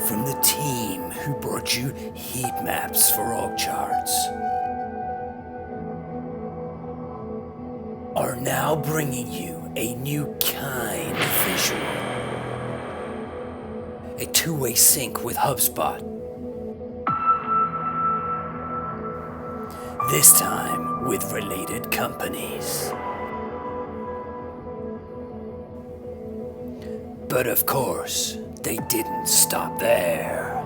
from the team who brought you heat maps for org charts are now bringing you a new kind of visual. A two-way sync with HubSpot. This time with related companies. But of course, they didn't stop there.